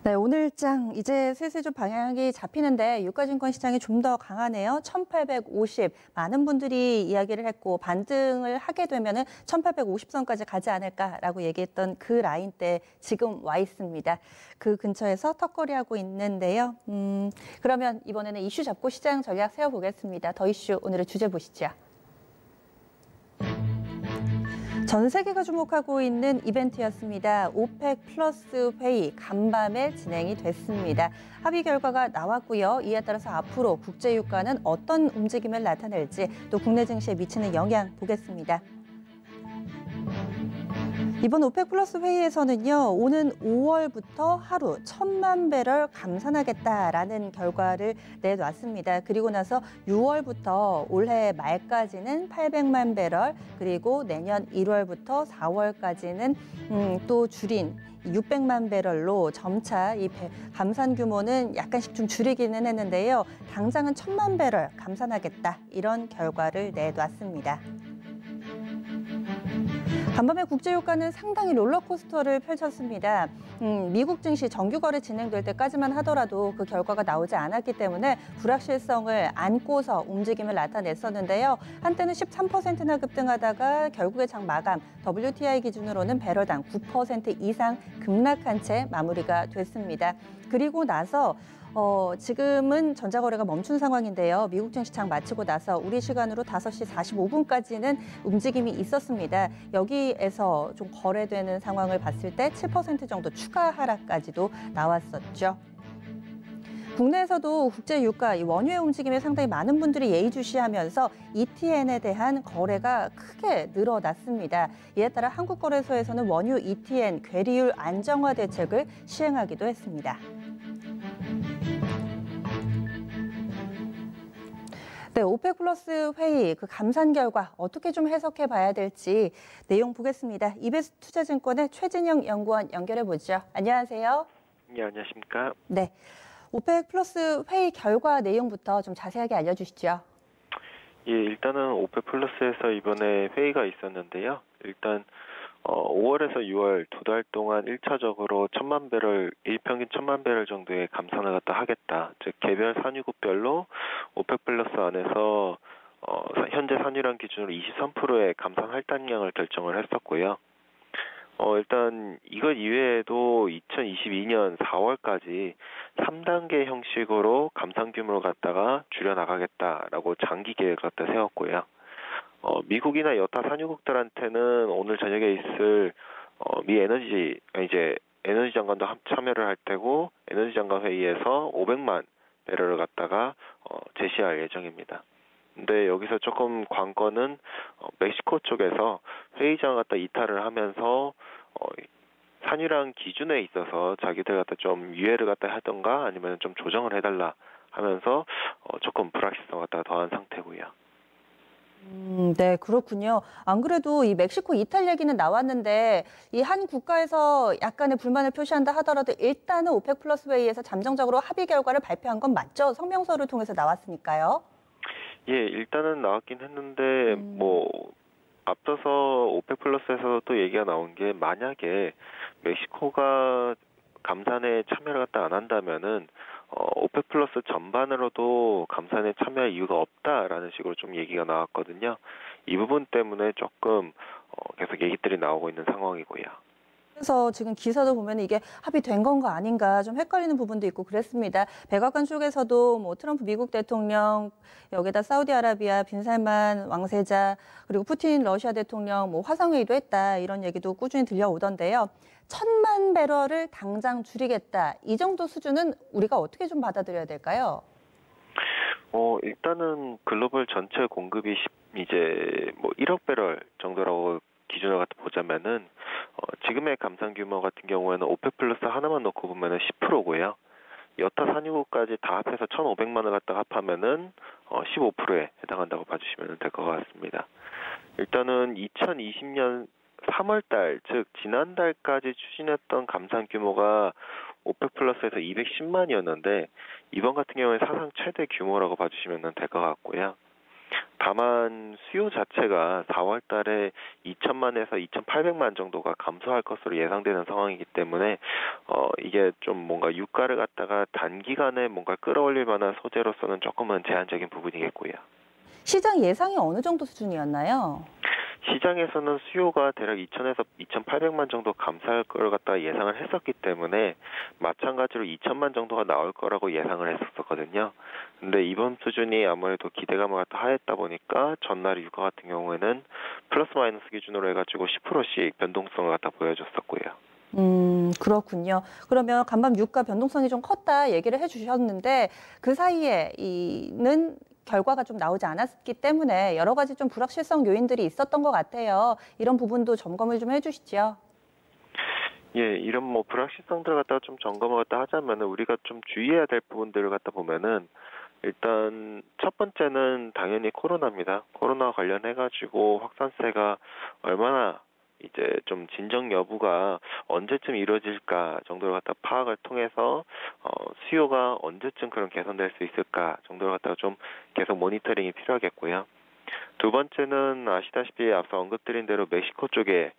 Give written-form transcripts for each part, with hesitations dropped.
네, 오늘장 이제 슬슬 좀 방향이 잡히는데 유가증권 시장이 좀 더 강하네요. 1850. 많은 분들이 이야기를 했고 반등을 하게 되면은 1850선까지 가지 않을까라고 얘기했던 그 라인대 지금 와 있습니다. 그 근처에서 턱걸이하고 있는데요. 그러면 이번에는 이슈 잡고 시장 전략 세워보겠습니다. 더 이슈 오늘의 주제 보시죠. 전 세계가 주목하고 있는 이벤트였습니다. 오펙 플러스 회의 간밤에 진행이 됐습니다. 합의 결과가 나왔고요. 이에 따라서 앞으로 국제 유가는 어떤 움직임을 나타낼지 또 국내 증시에 미치는 영향 보겠습니다. 이번 오펙 플러스 회의에서는요, 오는 5월부터 하루 1,000만 배럴 감산하겠다라는 결과를 내놨습니다. 그리고 나서 6월부터 올해 말까지는 800만 배럴, 그리고 내년 1월부터 4월까지는 또 줄인 600만 배럴로 점차 이 감산 규모는 약간씩 좀 줄이기는 했는데요. 당장은 1,000만 배럴 감산하겠다, 이런 결과를 내놨습니다. 간밤에 국제유가는 상당히 롤러코스터를 펼쳤습니다. 미국 증시 정규거래 진행될 때까지만 하더라도 그 결과가 나오지 않았기 때문에 불확실성을 안고서 움직임을 나타냈었는데요. 한때는 13%나 급등하다가 결국에 장 마감, WTI 기준으로는 배럴당 9% 이상 급락한 채 마무리가 됐습니다. 그리고 나서 지금은 전자거래가 멈춘 상황인데요. 미국 증시장 마치고 나서 우리 시간으로 5시 45분까지는 움직임이 있었습니다. 여기에서 좀 거래되는 상황을 봤을 때 7% 정도 추가 하락까지도 나왔었죠. 국내에서도 국제 유가, 원유의 움직임에 상당히 많은 분들이 예의주시하면서 ETN에 대한 거래가 크게 늘어났습니다. 이에 따라 한국거래소에서는 원유 ETN 괴리율 안정화 대책을 시행하기도 했습니다. 네, 오펙 플러스 회의 그 감산 결과 어떻게 좀 해석해 봐야 될지 내용 보겠습니다. 이베스트 투자증권의 최진영 연구원 연결해 보죠. 안녕하세요. 네, 안녕하십니까. 네, 오펙 플러스 회의 결과 내용부터 좀 자세하게 알려주시죠. 예, 일단은 오펙 플러스에서 이번에 회의가 있었는데요. 일단 5월에서 6월 두 달 동안 1차적으로 1,000만 배럴, 일평균 1,000만 배럴 정도의 감산을 갖다 하겠다. 즉 개별 산유국별로 오펙 플러스 안에서 현재 산유량 기준으로 23%의 감산 할당량을 결정을 했었고요. 일단 이것 이외에도 2022년 4월까지 3단계 형식으로 감산 규모를 갖다가 줄여나가겠다라고 장기 계획을 갖다 세웠고요. 미국이나 여타 산유국들한테는 오늘 저녁에 있을 미 에너지 장관도 참여를 할 테고 에너지 장관 회의에서 500만 배럴을 갖다가 제시할 예정입니다. 근데 여기서 조금 관건은 멕시코 쪽에서 회의장을 갖다 이탈을 하면서 산유량 기준에 있어서 자기들 갖다 좀 유예를 갖다 하던가 아니면 좀 조정을 해달라 하면서 조금 불확실성 갖다가 더한 상태고요. 네, 그렇군요. 안 그래도 이 멕시코 이탈 얘기는 나왔는데 이 한 국가에서 약간의 불만을 표시한다 하더라도 일단은 오펙 플러스 회의에서 잠정적으로 합의 결과를 발표한 건 맞죠? 성명서를 통해서 나왔으니까요. 예, 일단은 나왔긴 했는데 앞서서 오펙 플러스에서 또 얘기가 나온 게 만약에 멕시코가 감산에 참여를 갖다 안 한다면은 오펙 플러스 전반으로도 감산에 참여할 이유가 없다라는 식으로 좀 얘기가 나왔거든요. 이 부분 때문에 조금 계속 얘기들이 나오고 있는 상황이고요. 그래서 지금 기사도 보면 이게 합의된 건가 아닌가 좀 헷갈리는 부분도 있고 그랬습니다. 백악관 쪽에서도 트럼프 미국 대통령, 여기다 사우디아라비아 빈살만 왕세자, 그리고 푸틴 러시아 대통령 화상회의도 했다, 이런 얘기도 꾸준히 들려오던데요. 1,000만 배럴을 당장 줄이겠다, 이 정도 수준은 우리가 어떻게 좀 받아들여야 될까요? 일단은 글로벌 전체 공급이 이제 1억 배럴 정도라고 기준을 갖다 보자면은 지금의 감산 규모 같은 경우에는 오펙 플러스 하나만 놓고 보면은 10%고요. 여타 산유국까지 다 합해서 1,500만을 갖다 합하면은 15%에 해당한다고 봐주시면 될 것 같습니다. 일단은 2020년 3월달, 즉 지난달까지 추진했던 감산 규모가 오펙 플러스에서 210만이었는데 이번 같은 경우에 사상 최대 규모라고 봐주시면 될 것 같고요. 다만 수요 자체가 4월 달에 2천만에서 2,800만 정도가 감소할 것으로 예상되는 상황이기 때문에 이게 좀 뭔가 유가를 갖다가 단기간에 뭔가 끌어올릴 만한 소재로서는 조금은 제한적인 부분이겠고요. 시장 예상이 어느 정도 수준이었나요? 시장에서는 수요가 대략 2천에서 2,800만 정도 감소할 걸 갖다 예상을 했었기 때문에 마찬가지로 2천만 정도가 나올 거라고 예상을 했었거든요. 근데 이번 수준이 아무래도 기대감을 갖다 하했다 보니까 전날 유가 같은 경우에는 플러스 마이너스 기준으로 해가지고 10%씩 변동성을 갖다 보여줬었고요. 그렇군요. 그러면 간밤 유가 변동성이 좀 컸다 얘기를 해주셨는데 그 사이에 이는 결과가 좀 나오지 않았기 때문에 여러 가지 좀 불확실성 요인들이 있었던 것 같아요. 이런 부분도 점검을 좀 해주시죠. 예, 이런 뭐 불확실성들을 갖다가 좀 점검을 갖다 하자면은 우리가 좀 주의해야 될 부분들을 갖다 보면은 일단 첫 번째는 당연히 코로나입니다. 코로나 관련해가지고 확산세가 얼마나 이제 좀 진정 여부가 언제쯤 이루어질까 정도를 갖다 파악을 통해서 수요가 언제쯤 그런 개선될 수 있을까 정도를 갖다가 좀 계속 모니터링이 필요하겠고요. 두 번째는 아시다시피 앞서 언급드린 대로 멕시코 쪽에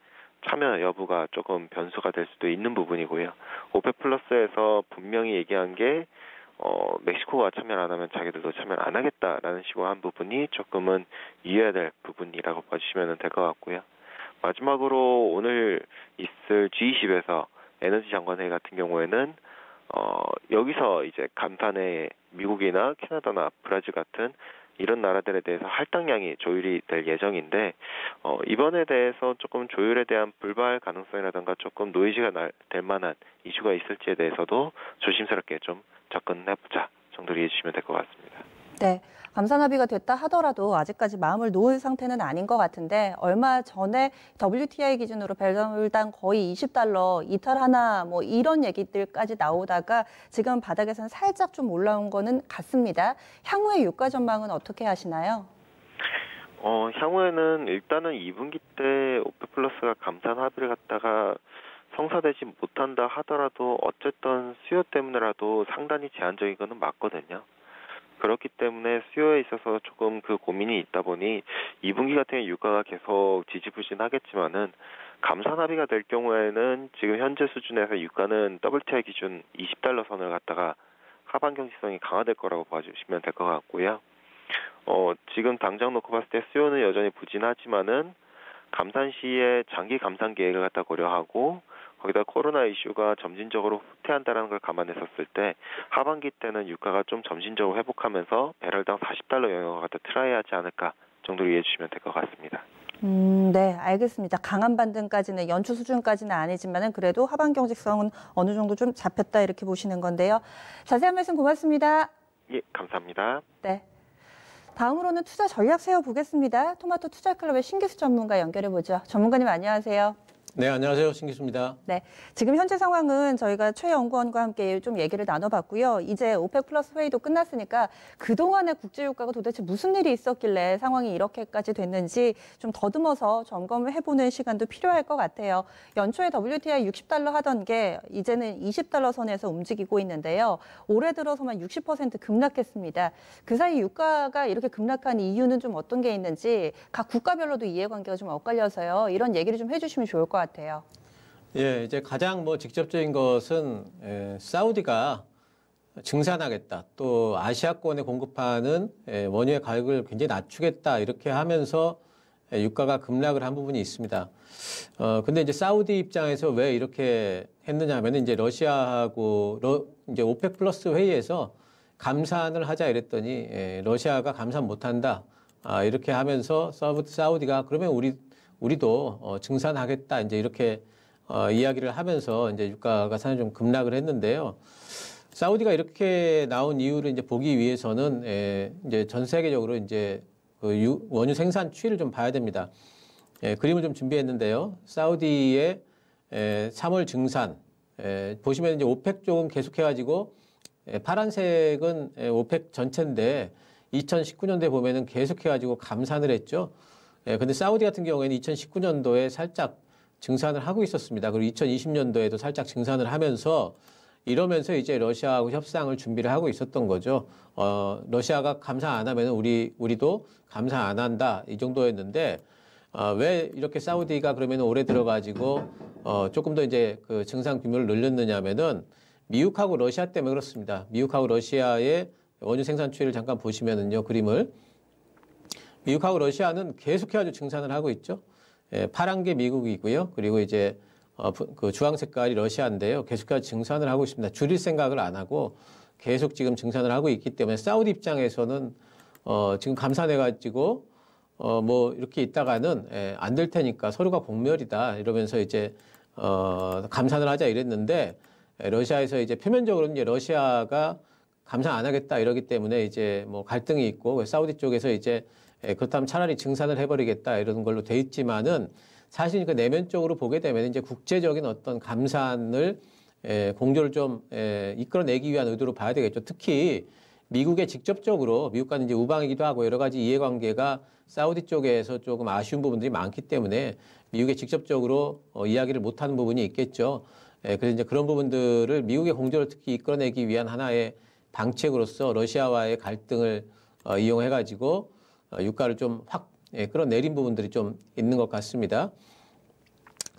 참여 여부가 조금 변수가 될 수도 있는 부분이고요. 오펙 플러스에서 분명히 얘기한 게 멕시코가 참여를 안 하면 자기들도 참여를 안 하겠다라는 식으로 한 부분이 조금은 이해해야 될 부분이라고 봐주시면 될 것 같고요. 마지막으로 오늘 있을 G20에서 에너지 장관회의 같은 경우에는 여기서 이제 감산에 미국이나 캐나다나 브라질 같은 이런 나라들에 대해서 할당량이 조율이 될 예정인데 이번에 대해서 조금 조율에 대한 불발 가능성이라든가 조금 노이즈가 될 만한 이슈가 있을지에 대해서도 조심스럽게 좀 접근해보자 정도로 이해해 주시면 될 것 같습니다. 네. 감산 합의가 됐다 하더라도 아직까지 마음을 놓을 상태는 아닌 것 같은데 얼마 전에 WTI 기준으로 배럴당 거의 $20 이탈하나 뭐 이런 얘기들까지 나오다가 지금 바닥에서는 살짝 좀 올라온 거는 같습니다. 향후의 유가 전망은 어떻게 하시나요? 향후에는 일단은 2분기 때 오펙 플러스가 감산 합의를 갖다가 성사되지 못한다 하더라도 어쨌든 수요 때문에라도 상당히 제한적인 거는 맞거든요. 그렇기 때문에 수요에 있어서 조금 그 고민이 있다 보니 2분기 같은 경우 유가가 계속 지지부진하겠지만은 감산 합의가 될 경우에는 지금 현재 수준에서 유가는 WTI 기준 $20 선을 갖다가 하반 경직성이 강화될 거라고 봐주시면 될 것 같고요. 지금 당장 놓고 봤을 때 수요는 여전히 부진하지만은 감산 시에 장기 감산 계획을 갖다 고려하고 거기다 코로나 이슈가 점진적으로 후퇴한다는 걸 감안했었을 때 하반기 때는 유가가 좀 점진적으로 회복하면서 배럴당 $40 영역을 갖다 트라이하지 않을까 정도로 이해해 주시면 될 것 같습니다. 네, 알겠습니다. 강한 반등까지는 연초 수준까지는 아니지만은 그래도 하반 경직성은 어느 정도 좀 잡혔다 이렇게 보시는 건데요. 자세한 말씀 고맙습니다. 예, 감사합니다. 네. 다음으로는 투자 전략 세워보겠습니다. 토마토 투자클럽의 신기수 전문가 연결해보죠. 전문가님 안녕하세요. 네, 안녕하세요. 신기수입니다. 네, 지금 현재 상황은 저희가 최 연구원과 함께 좀 얘기를 나눠봤고요. 이제 오펙 플러스 회의도 끝났으니까 그동안의 국제유가가 도대체 무슨 일이 있었길래 상황이 이렇게까지 됐는지 좀 더듬어서 점검을 해보는 시간도 필요할 것 같아요. 연초에 WTI $60 하던 게 이제는 $20 선에서 움직이고 있는데요. 올해 들어서만 60% 급락했습니다. 그 사이 유가가 이렇게 급락한 이유는 좀 어떤 게 있는지 각 국가별로도 이해관계가 좀 엇갈려서요. 이런 얘기를 좀 해주시면 좋을 것 같아요. 예, 이제 가장 직접적인 것은 사우디가 증산하겠다. 또 아시아권에 공급하는 원유의 가격을 굉장히 낮추겠다. 이렇게 하면서 유가가 급락을 한 부분이 있습니다. 근데 이제 사우디 입장에서 왜 이렇게 했느냐 하면 이제 러시아하고 이제 오펙 플러스 회의에서 감산을 하자 이랬더니 러시아가 감산 못 한다. 이렇게 하면서 사우디가 그러면 우리도 증산하겠다 이제 이렇게 이야기를 하면서 이제 유가가 상당히 좀 급락을 했는데요. 사우디가 이렇게 나온 이유를 이제 보기 위해서는 이제 전 세계적으로 이제 그 원유 생산 추이를 좀 봐야 됩니다. 그림을 좀 준비했는데요. 사우디의 3월 증산 보시면 이제 오펙 쪽은 계속해가지고 파란색은 오펙 전체인데 2019년도에 보면은 계속해가지고 감산을 했죠. 근데 사우디 같은 경우에는 2019년도에 살짝 증산을 하고 있었습니다. 그리고 2020년도에도 살짝 증산을 하면서 이러면서 이제 러시아하고 협상을 준비를 하고 있었던 거죠. 러시아가 감산 안 하면 우리도 감산 안 한다. 이 정도였는데, 왜 이렇게 사우디가 그러면 올해 들어가지고, 조금 더 이제 그 증산 규모를 늘렸느냐 하면은 미국하고 러시아 때문에 그렇습니다. 미국하고 러시아의 원유 생산 추이를 잠깐 보시면은요, 그림을. 미국하고 러시아는 계속해가지고 증산을 하고 있죠. 파란 게 미국이고요. 그리고 이제 그 주황 색깔이 러시아인데요. 계속해서 증산을 하고 있습니다. 줄일 생각을 안 하고 계속 지금 증산을 하고 있기 때문에 사우디 입장에서는 지금 감산해가지고 뭐 이렇게 있다가는 안 될 테니까 서로가 공멸이다 이러면서 이제 감산을 하자 이랬는데 러시아에서 이제 표면적으로는 이제 러시아가 감산 안 하겠다 이러기 때문에 이제 뭐 갈등이 있고 사우디 쪽에서 이제 그렇다면 차라리 증산을 해버리겠다 이런 걸로 돼 있지만은 사실 그 내면적으로 보게 되면 이제 국제적인 어떤 감산을 공조를 좀 이끌어내기 위한 의도로 봐야 되겠죠. 특히 미국에 직접적으로 미국과는 이제 우방이기도 하고 여러 가지 이해관계가 사우디 쪽에서 조금 아쉬운 부분들이 많기 때문에 미국에 직접적으로 이야기를 못하는 부분이 있겠죠. 그래서 이제 그런 부분들을 미국의 공조를 특히 이끌어내기 위한 하나의 방책으로서 러시아와의 갈등을 이용해가지고 유가를 좀 확 끌어내린 부분들이 좀 있는 것 같습니다.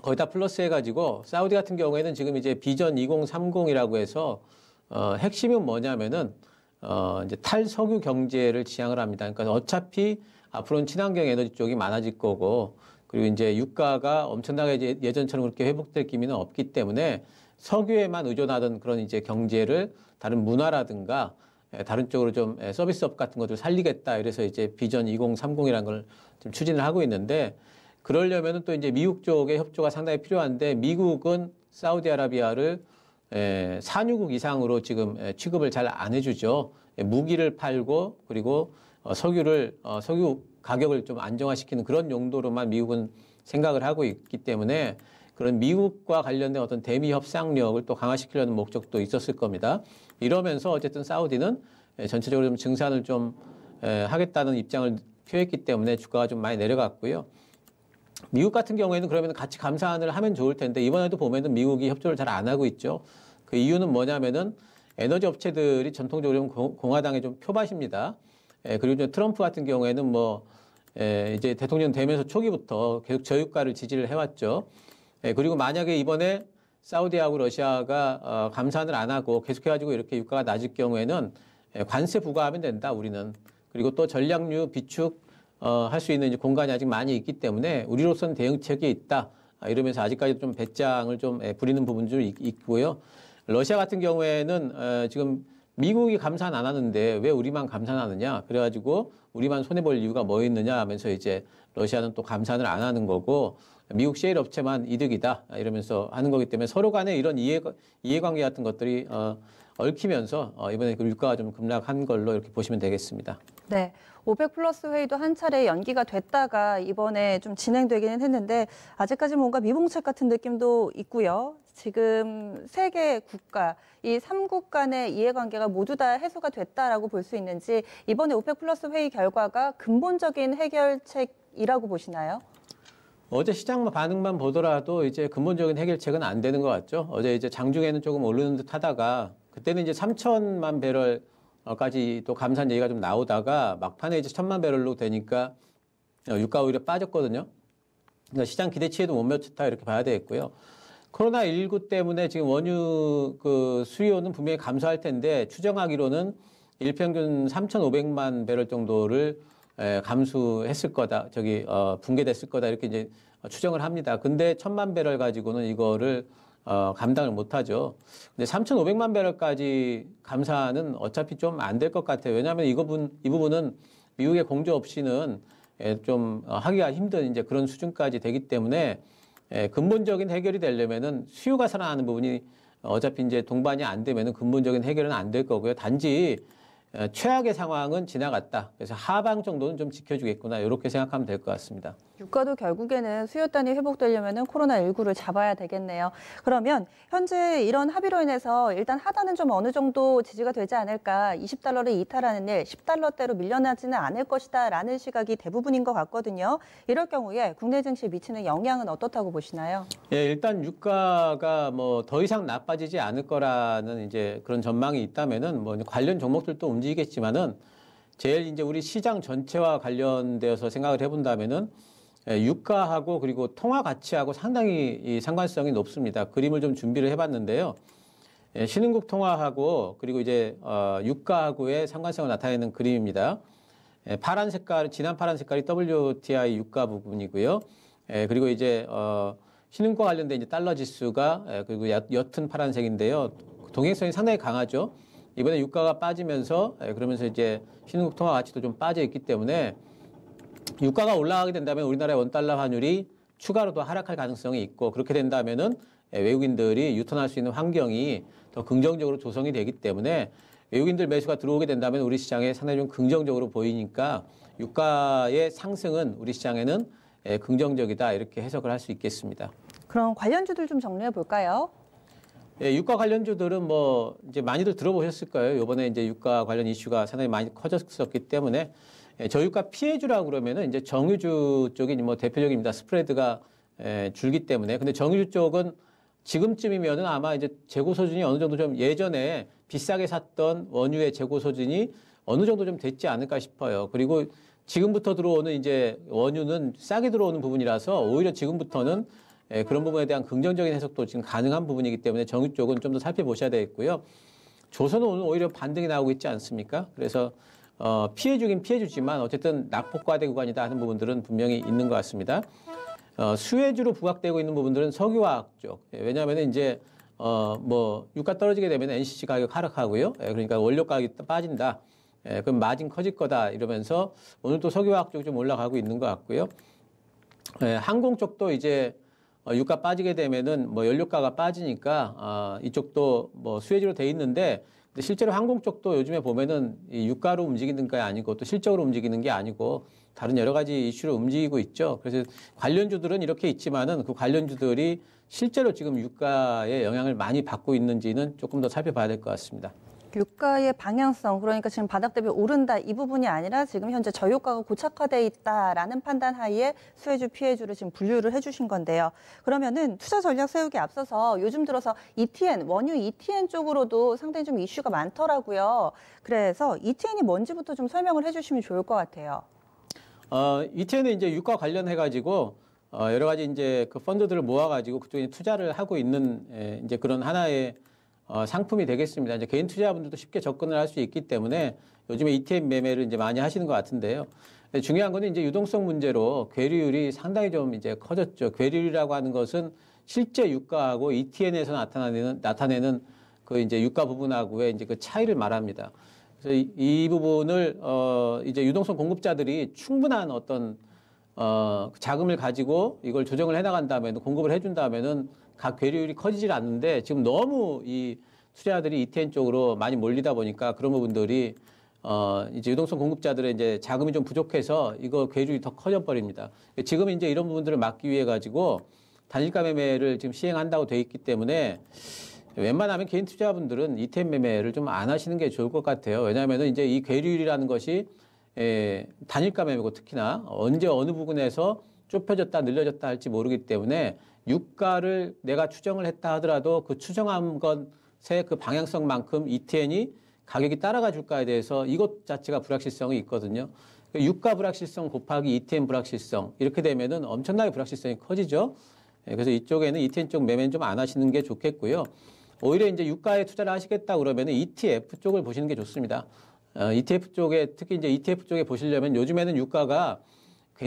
거기다 플러스 해가지고 사우디 같은 경우에는 지금 이제 비전 2030이라고 해서 핵심은 뭐냐면은 이제 탈석유 경제를 지향을 합니다. 그러니까 어차피 앞으로는 친환경 에너지 쪽이 많아질 거고 그리고 이제 유가가 엄청나게 예전처럼 그렇게 회복될 기미는 없기 때문에 석유에만 의존하던 그런 이제 경제를 다른 문화라든가 다른 쪽으로 좀 서비스업 같은 것들 살리겠다. 이래서 이제 비전 2030이라는 걸 좀 추진을 하고 있는데 그러려면은 또 이제 미국 쪽의 협조가 상당히 필요한데 미국은 사우디아라비아를 산유국 이상으로 지금 취급을 잘 안 해주죠. 무기를 팔고 그리고 석유 가격을 좀 안정화시키는 그런 용도로만 미국은 생각을 하고 있기 때문에 그런 미국과 관련된 어떤 대미 협상력을 또 강화시키려는 목적도 있었을 겁니다. 이러면서 어쨌든 사우디는 전체적으로 좀 증산을 좀 하겠다는 입장을 표했기 때문에 주가가 좀 많이 내려갔고요. 미국 같은 경우에는 그러면 같이 감산을 하면 좋을 텐데 이번에도 보면은 미국이 협조를 잘 안 하고 있죠. 그 이유는 뭐냐면은 에너지 업체들이 전통적으로 공화당의 좀 표밭입니다. 그리고 이제 트럼프 같은 경우에는 뭐 이제 대통령 되면서 초기부터 계속 저유가를 지지를 해왔죠. 그리고 만약에 이번에 사우디하고 러시아가 감산을 안 하고 계속해가지고 이렇게 유가가 낮을 경우에는 관세 부과하면 된다, 우리는. 그리고 또 전략류 비축 할 수 있는 이제 공간이 아직 많이 있기 때문에 우리로서는 대응책이 있다. 이러면서 아직까지 좀 배짱을 좀 부리는 부분들이 있고요. 러시아 같은 경우에는 지금 미국이 감산 안 하는데 왜 우리만 감산하느냐. 그래가지고 우리만 손해볼 이유가 뭐 있느냐 하면서 이제 러시아는 또 감산을 안 하는 거고 미국 셰일 업체만 이득이다 이러면서 하는 거기 때문에 서로 간에 이런 이해관계 같은 것들이 얽히면서 이번에 그 유가가 좀 급락한 걸로 이렇게 보시면 되겠습니다. 네, 오펙 플러스 회의도 한 차례 연기가 됐다가 이번에 좀 진행되기는 했는데 아직까지 뭔가 미봉책 같은 느낌도 있고요. 지금 세 개 국가, 이 3국 간의 이해관계가 모두 다 해소가 됐다라고 볼 수 있는지 이번에 오펙 플러스 회의 결과가 근본적인 해결책이라고 보시나요? 어제 시장 반응만 보더라도 이제 근본적인 해결책은 안 되는 것 같죠. 어제 이제 장중에는 조금 오르는 듯 하다가 그때는 이제 3천만 배럴까지 또 감산 얘기가 좀 나오다가 막판에 이제 1,000만 배럴로 되니까 유가 오히려 빠졌거든요. 그러니까 시장 기대치에도 못 미쳤다 이렇게 봐야 되겠고요. 코로나19 때문에 지금 원유 그 수요는 분명히 감소할 텐데 추정하기로는 일평균 3,500만 배럴 정도를 감수했을 거다. 붕괴됐을 거다. 이렇게 이제 추정을 합니다. 근데 1,000만 배럴 가지고는 이거를 감당을 못 하죠. 근데 3,500만 배럴까지 감산은 어차피 좀 안 될 것 같아요. 왜냐하면 이 부분은 미국의 공조 없이는 좀 하기가 힘든 이제 그런 수준까지 되기 때문에 근본적인 해결이 되려면은 수요가 살아나는 부분이 어차피 이제 동반이 안 되면은 근본적인 해결은 안 될 거고요. 단지 최악의 상황은 지나갔다. 그래서 하방 정도는 좀 지켜주겠구나. 이렇게 생각하면 될 것 같습니다. 유가도 결국에는 수요단이 회복되려면 코로나19를 잡아야 되겠네요. 그러면 현재 이런 합의로 인해서 일단 하단은 좀 어느 정도 지지가 되지 않을까. 20달러를 이탈하는 일, 10달러대로 밀려나지는 않을 것이다라는 시각이 대부분인 것 같거든요. 이럴 경우에 국내 증시에 미치는 영향은 어떻다고 보시나요? 예, 일단 유가가 뭐 더 이상 나빠지지 않을 거라는 이제 그런 전망이 있다면은 뭐 관련 종목들도 움직이겠지만은 제일 이제 우리 시장 전체와 관련되어서 생각을 해본다면은 유가하고 그리고 통화 가치하고 상당히 이 상관성이 높습니다. 그림을 좀 준비를 해봤는데요. 신흥국 통화하고 그리고 이제 유가하고의 상관성을 나타내는 그림입니다. 파란 색깔, 진한 파란 색깔이 WTI 유가 부분이고요. 그리고 이제 신흥국과 관련된 이제 달러 지수가 그리고 옅은 파란색인데요. 동행성이 상당히 강하죠. 이번에 유가가 빠지면서 그러면서 이제 신흥국 통화 가치도 좀 빠져 있기 때문에 유가가 올라가게 된다면 우리나라의 원달러 환율이 추가로 더 하락할 가능성이 있고 그렇게 된다면은 외국인들이 유턴할 수 있는 환경이 더 긍정적으로 조성이 되기 때문에 외국인들 매수가 들어오게 된다면 우리 시장에 상당히 좀 긍정적으로 보이니까 유가의 상승은 우리 시장에는 긍정적이다 이렇게 해석을 할 수 있겠습니다. 그럼 관련주들 좀 정리해 볼까요? 유가 관련주들은 뭐 이제 많이들 들어보셨을 거예요. 이번에 이제 유가 관련 이슈가 상당히 많이 커졌었기 때문에 저유가 피해주라고 그러면은 이제 정유주 쪽이 뭐 대표적입니다. 스프레드가 줄기 때문에. 근데 정유주 쪽은 지금쯤이면은 아마 이제 재고 소진이 어느 정도 좀 예전에 비싸게 샀던 원유의 재고 소진이 어느 정도 좀 됐지 않을까 싶어요. 그리고 지금부터 들어오는 이제 원유는 싸게 들어오는 부분이라서 오히려 지금부터는 그런 부분에 대한 긍정적인 해석도 지금 가능한 부분이기 때문에 정유 쪽은 좀 더 살펴보셔야 되겠고요. 조선은 오늘 오히려 반등이 나오고 있지 않습니까? 그래서 피해주긴 피해주지만 어쨌든 낙폭과대 구간이다 하는 부분들은 분명히 있는 것 같습니다. 수혜주로 부각되고 있는 부분들은 석유화학 쪽. 왜냐하면 이제 뭐 유가 떨어지게 되면 NCC 가격 하락하고요. 그러니까 원료 가격이 빠진다. 그럼 마진 커질 거다 이러면서 오늘 또 석유화학 쪽이 좀 올라가고 있는 것 같고요. 항공 쪽도 이제 유가 빠지게 되면은 뭐 연료가가 빠지니까 이쪽도 뭐 수혜주로 돼 있는데 근데 실제로 항공 쪽도 요즘에 보면은 이 유가로 움직이는 게 아니고 또 실적으로 움직이는 게 아니고 다른 여러 가지 이슈로 움직이고 있죠. 그래서 관련주들은 이렇게 있지만은 그 관련주들이 실제로 지금 유가의 영향을 많이 받고 있는지는 조금 더 살펴봐야 될 것 같습니다. 유가의 방향성, 그러니까 지금 바닥 대비 오른다 이 부분이 아니라 지금 현재 저유가가 고착화돼 있다라는 판단 하에 수혜주, 피해주를 지금 분류를 해주신 건데요. 그러면은 투자 전략 세우기에 앞서서 요즘 들어서 ETN, 원유 ETN 쪽으로도 상당히 좀 이슈가 많더라고요. 그래서 ETN이 뭔지부터 좀 설명을 해주시면 좋을 것 같아요. ETN은 이제 유가 관련해가지고 여러 가지 이제 그 펀드들을 모아가지고 그쪽에 투자를 하고 있는 이제 그런 하나의 상품이 되겠습니다. 이제 개인 투자자분들도 쉽게 접근을 할 수 있기 때문에 요즘에 ETF 매매를 이제 많이 하시는 것 같은데요. 중요한 거는 이제 유동성 문제로 괴리율이 상당히 좀 이제 커졌죠. 괴리율이라고 하는 것은 실제 유가하고 ETN에서 나타내는 그 이제 유가 부분하고의 이제 그 차이를 말합니다. 그래서 이 부분을 이제 유동성 공급자들이 충분한 어떤 자금을 가지고 이걸 조정을 해나간다면 공급을 해준다면은 각 괴리율이 커지질 않는데 지금 너무 이 투자자들이 ETN 쪽으로 많이 몰리다 보니까 그런 부분들이 이제 유동성 공급자들의 이제 자금이 좀 부족해서 이거 괴리율이 더 커져 버립니다. 지금 이제 이런 부분들을 막기 위해 가지고 단일가 매매를 지금 시행한다고 돼 있기 때문에 웬만하면 개인 투자자분들은 ETF 매매를 좀 안 하시는 게 좋을 것 같아요. 왜냐하면은 이제 이 괴리율이라는 것이 단일가 매매고 특히나 언제 어느 부분에서 좁혀졌다 늘려졌다 할지 모르기 때문에 유가를 내가 추정을 했다 하더라도 그 추정한 것의 그 방향성만큼 ETN이 가격이 따라가 줄까에 대해서 이것 자체가 불확실성이 있거든요. 유가 불확실성 곱하기 ETN 불확실성 이렇게 되면은 엄청나게 불확실성이 커지죠. 그래서 이쪽에는 ETN 쪽 매매는 좀 안 하시는 게 좋겠고요. 오히려 이제 유가에 투자를 하시겠다 그러면은 ETF 쪽을 보시는 게 좋습니다. ETF 쪽에 특히 이제 ETF 쪽에 보시려면 요즘에는 유가가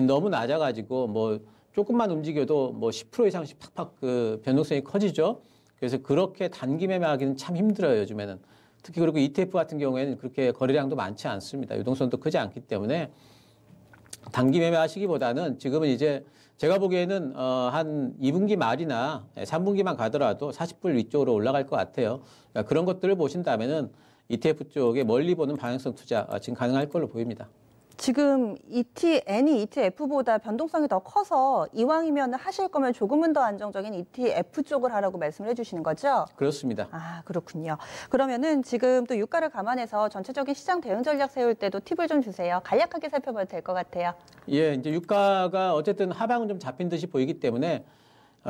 너무 낮아가지고 뭐 조금만 움직여도 뭐 10% 이상씩 팍팍 그 변동성이 커지죠. 그래서 그렇게 단기 매매하기는 참 힘들어요, 요즘에는. 특히 그리고 ETF 같은 경우에는 그렇게 거래량도 많지 않습니다. 유동성도 크지 않기 때문에 단기 매매하시기보다는 지금은 이제 제가 보기에는 한 2분기 말이나 3분기만 가더라도 40불 위쪽으로 올라갈 것 같아요. 그러니까 그런 것들을 보신다면은 ETF 쪽에 멀리 보는 방향성 투자 지금 가능할 걸로 보입니다. 지금 N이 ETF보다 변동성이 더 커서 이왕이면 하실 거면 조금은 더 안정적인 ETF 쪽을 하라고 말씀을 해주시는 거죠? 그렇습니다. 아, 그렇군요. 그러면은 지금 또 유가를 감안해서 전체적인 시장 대응 전략 세울 때도 팁을 좀 주세요. 간략하게 살펴봐도 될 것 같아요. 예, 이제 유가가 어쨌든 하방은 좀 잡힌 듯이 보이기 때문에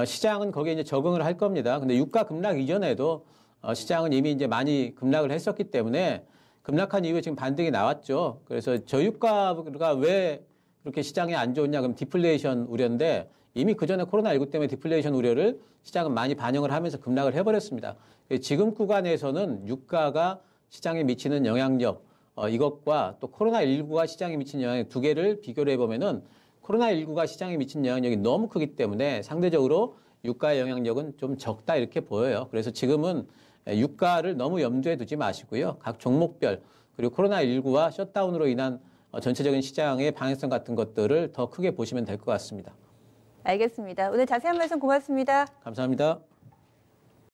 시장은 거기에 이제 적응을 할 겁니다. 근데 유가 급락 이전에도 시장은 이미 이제 많이 급락을 했었기 때문에 급락한 이후에 지금 반등이 나왔죠. 그래서 저유가가 왜 그렇게 시장에 안 좋냐 그럼 디플레이션 우려인데 이미 그전에 코로나19 때문에 디플레이션 우려를 시장은 많이 반영을 하면서 급락을 해버렸습니다. 지금 구간에서는 유가가 시장에 미치는 영향력 이것과 또 코로나19가 시장에 미치는 영향력 두 개를 비교를 해보면은 코로나19가 시장에 미친 영향력이 너무 크기 때문에 상대적으로 유가의 영향력은 좀 적다 이렇게 보여요. 그래서 지금은 유가를 너무 염두에 두지 마시고요. 각 종목별 그리고 코로나19와 셧다운으로 인한 전체적인 시장의 방향성 같은 것들을 더 크게 보시면 될 것 같습니다. 알겠습니다. 오늘 자세한 말씀 고맙습니다. 감사합니다.